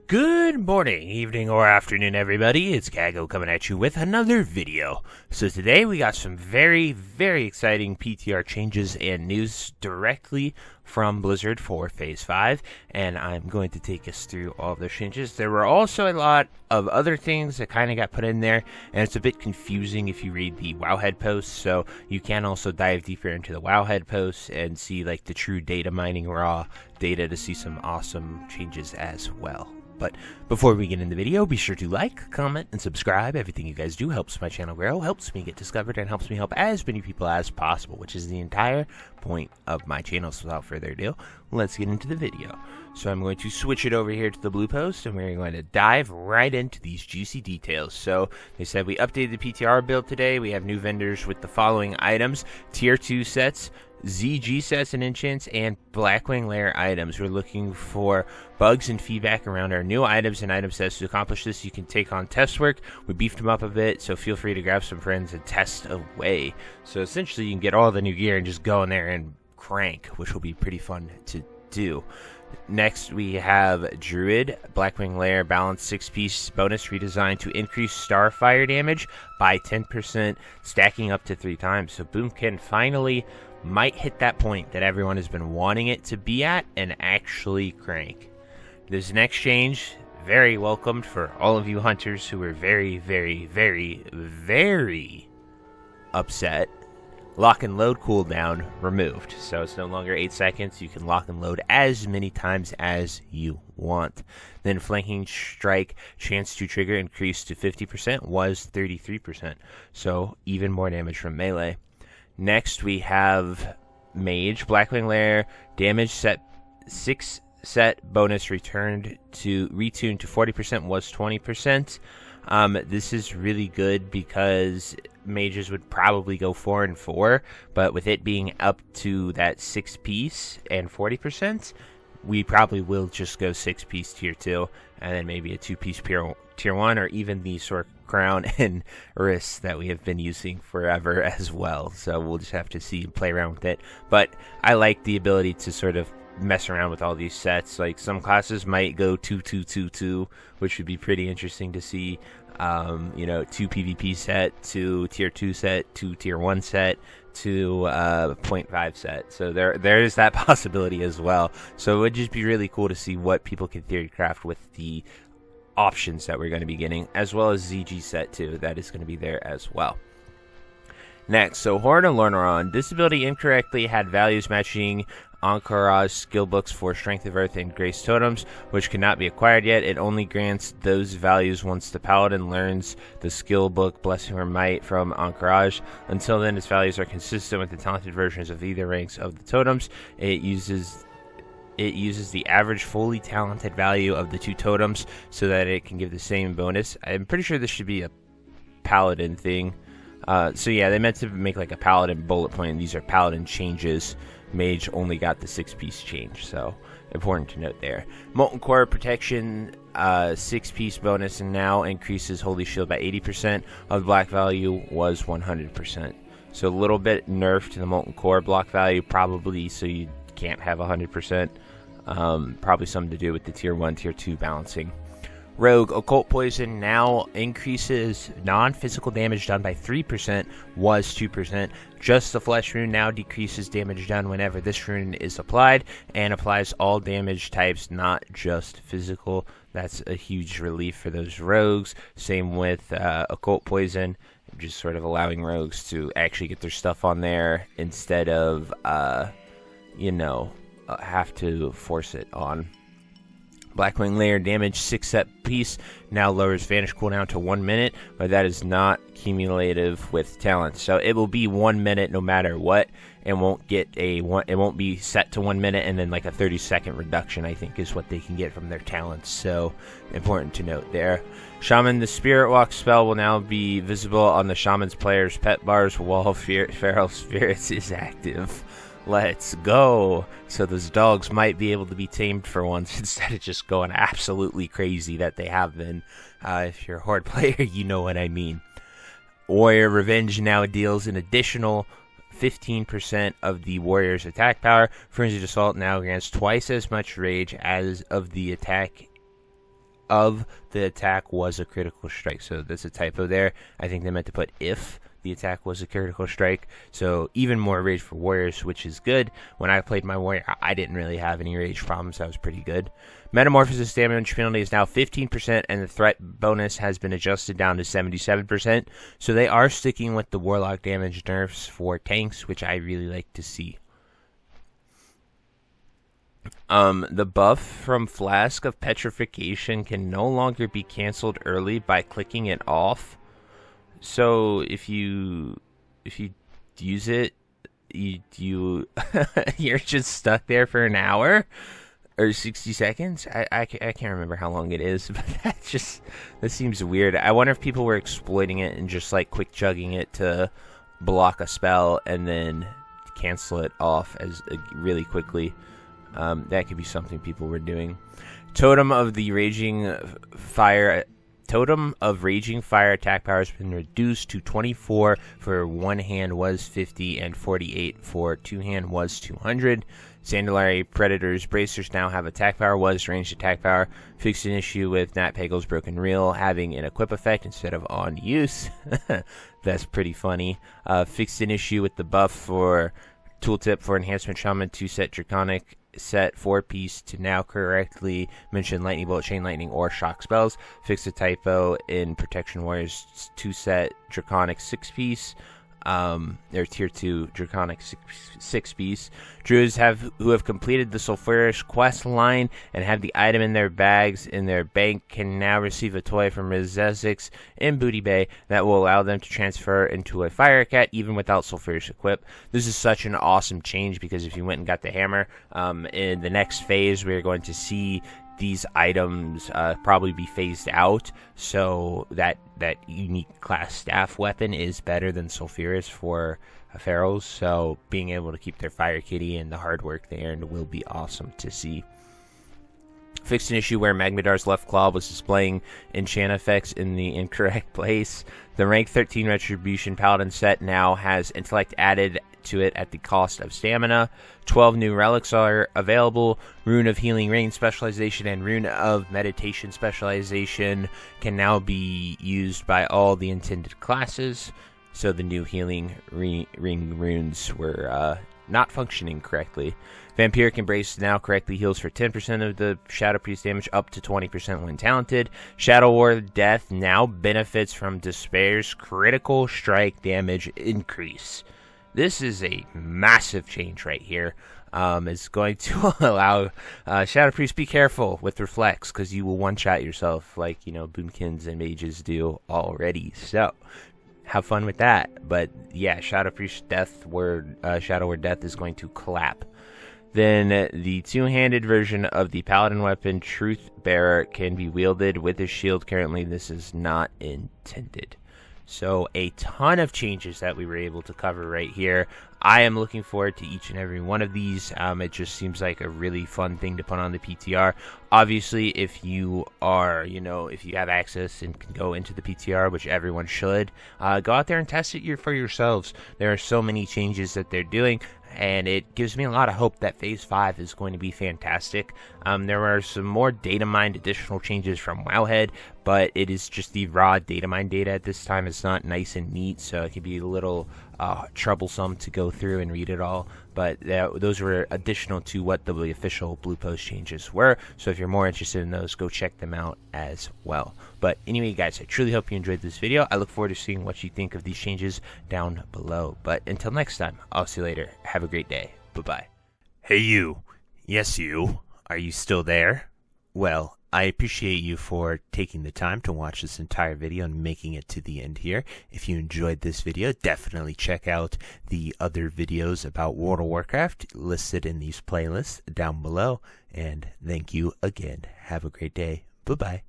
Good morning, evening, or afternoon, everybody. It's Kaghoe coming at you with another video. So today we got some very exciting PTR changes and news directly from Blizzard for Phase 5, and I'm going to take us through all of those changes. There were also a lot of other things that kind of got put in there, and it's a bit confusing if you read the Wowhead posts, so you can also dive deeper into the Wowhead posts and see like the true data mining raw data to see some awesome changes as well. But before we get in the video, be sure to like, comment, and subscribe. Everything you guys do helps my channel grow, helps me get discovered, and helps me help as many people as possible, which is the entire point of my channel. So without further ado, let's get into the video. So I'm going to switch it over here to the blue post, and we're going to dive right into these juicy details. So they said we updated the PTR build today. We have new vendors with the following items: Tier 2 sets, ZG sets and enchants, and Blackwing Lair items. We're looking for bugs and feedback around our new items and item sets. To accomplish this, you can take on test work. We beefed them up a bit, so feel free to grab some friends and test away. So essentially, you can get all the new gear and just go in there and crank, which will be pretty fun to do. Next, we have Druid, Blackwing Lair, balanced 6-piece bonus redesigned to increase Starfire damage by 10%, stacking up to 3 times. So Boomkin finally might hit that point that everyone has been wanting it to be at and actually crank. This next change, very welcomed for all of you hunters who were very upset. Lock and load cooldown removed, so it's no longer 8 seconds. You can lock and load as many times as you want. Then flanking strike chance to trigger increased to 50%, was 33%, so even more damage from melee. Next we have Mage, Blackwing Lair, damage set 6 set bonus retuned to 40%, was 20%. This is really good because mages would probably go 4 and 4, but with it being up to that 6-piece and 40%, we probably will just go 6-piece tier 2 and then maybe a 2-piece tier 1, or even the Sword Crown and wrists that we have been using forever as well. So we'll just have to see and play around with it. But I like the ability to sort of mess around with all these sets. Like some classes might go 2-2-2-2, which would be pretty interesting to see. 2 PvP set, 2 tier 2 set, 2 tier 1 set, 2 0.5 set. So there's that possibility as well. So it would just be really cool to see what people can theory craft with the options that we're going to be getting, as well as ZG set 2 that is going to be there as well. Next, so Horde and Lorneron. This ability incorrectly had values matching Ankara's skill books for Strength of Earth and Grace totems, which cannot be acquired yet. It only grants those values once the Paladin learns the skill book Blessing or Might from Ankaraj. Until then, its values are consistent with the talented versions of either ranks of the totems. It uses the average fully talented value of the 2 totems so that it can give the same bonus. I'm pretty sure this should be a Paladin thing. So yeah, they meant to make like a Paladin bullet point, and these are Paladin changes. Mage only got the 6-piece change, so important to note there. Molten Core protection, 6-piece bonus, and now increases Holy Shield by 80%. Of the black value was 100%. So a little bit nerfed to the Molten Core block value, probably so you can't have 100%. Probably something to do with the tier 1, tier 2 balancing. Rogue, Occult Poison now increases non-physical damage done by 3%, was 2%. Just the Flesh Rune now decreases damage done whenever this rune is applied, and applies all damage types, not just physical. That's a huge relief for those rogues. Same with Occult Poison, just sort of allowing rogues to actually get their stuff on there instead of, have to force it on. Blackwing Lair damage 6 set piece now lowers vanish cooldown to 1 minute, but that is not cumulative with talent. So it will be 1 minute no matter what, and won't be set to 1 minute and then like a 30-second reduction, I think, is what they can get from their talents. So important to note there. Shaman, the Spirit Walk spell will now be visible on the Shaman's player's pet bars while Feral Spirits is active. Let's go. So those dogs might be able to be tamed for once instead of just going absolutely crazy that they have been. If you're a Horde player, you know what I mean. Warrior Revenge now deals an additional 15% of the warrior's attack power. Frenzied Assault now grants twice as much rage as of the attack of the attack was a critical strike. So that's a typo there. I think they meant to put if the attack was a critical strike. So even more rage for warriors, which is good. When I played my warrior, I didn't really have any rage problems. That was pretty good. Metamorphosis damage penalty is now 15%, and the threat bonus has been adjusted down to 77%. So they are sticking with the warlock damage nerfs for tanks, which I really like to see. The buff from Flask of Petrification can no longer be canceled early by clicking it off. So if you use it, you're just stuck there for an hour or 60 seconds. I can't remember how long it is, but that seems weird. I wonder if people were exploiting it and just like quick chugging it to block a spell and then cancel it off as really quickly. That could be something people were doing. Totem of Raging Fire attack power has been reduced to 24 for one hand was 50 and 48 for two hand was 200. Sandalari Predator's Bracers now have attack power was ranged attack power. Fixed an issue with Nat Pagel's Broken Reel having an equip effect instead of on use. That's pretty funny. Fixed an issue with the buff for tooltip for Enhancement Shaman 2-set Draconic set 4-piece to now correctly mention Lightning Bolt, Chain Lightning, or Shock spells. Fixed a typo in Protection Warriors 2-set Draconic 6-piece. Their tier 2 Draconic 6-piece. Druids who have completed the Sulfurous quest line and have the item in their bags in their bank can now receive a toy from Rezezix in Booty Bay that will allow them to transfer into a Fire Cat even without Sulfurous equip. This is such an awesome change because if you went and got the hammer, in the next phase we're going to see these items probably be phased out, so that unique class staff weapon is better than Sulfurous for Ferals, so being able to keep their Fire Kitty and the hard work they earned will be awesome to see. Fixed an issue where Magmadar's left claw was displaying enchant effects in the incorrect place. The rank 13 Retribution Paladin set now has intellect added to it at the cost of stamina. 12 new relics are available. Rune of Healing Rain specialization and Rune of Meditation specialization can now be used by all the intended classes. So the new healing ring runes were not functioning correctly. Vampiric Embrace now correctly heals for 10% of the Shadow Priest damage up to 20% when talented. Shadow War Death now benefits from Despair's critical strike damage increase. This is a massive change right here. It's going to allow Shadow Priest, be careful with Reflex because you will one-shot yourself like, Boomkins and Mages do already. So have fun with that. But yeah, Shadow Priest Shadow War Death is going to clap. Then the two-handed version of the Paladin weapon, Truth Bearer, can be wielded with a shield. Currently, this is not intended. So a ton of changes that we were able to cover right here. I am looking forward to each and every one of these. It just seems like a really fun thing to put on the PTR. Obviously, if you are, if you have access and can go into the PTR, which everyone should, go out there and test it for yourselves. There are so many changes that they're doing, and it gives me a lot of hope that Phase 5 is going to be fantastic. There are some more data mined additional changes from Wowhead, but it is just the raw data mine data at this time. It's not nice and neat, so it can be a little troublesome to go through and read it all. But those were additional to what the official Blue Post changes were. So if you're more interested in those, go check them out as well. But anyway, guys, I truly hope you enjoyed this video. I look forward to seeing what you think of these changes down below. But until next time, I'll see you later. Have a great day. Bye-bye. Hey, you. Yes, you. Are you still there? Well, I appreciate you for taking the time to watch this entire video and making it to the end here. If you enjoyed this video, definitely check out the other videos about World of Warcraft listed in these playlists down below. And thank you again. Have a great day. Bye-bye.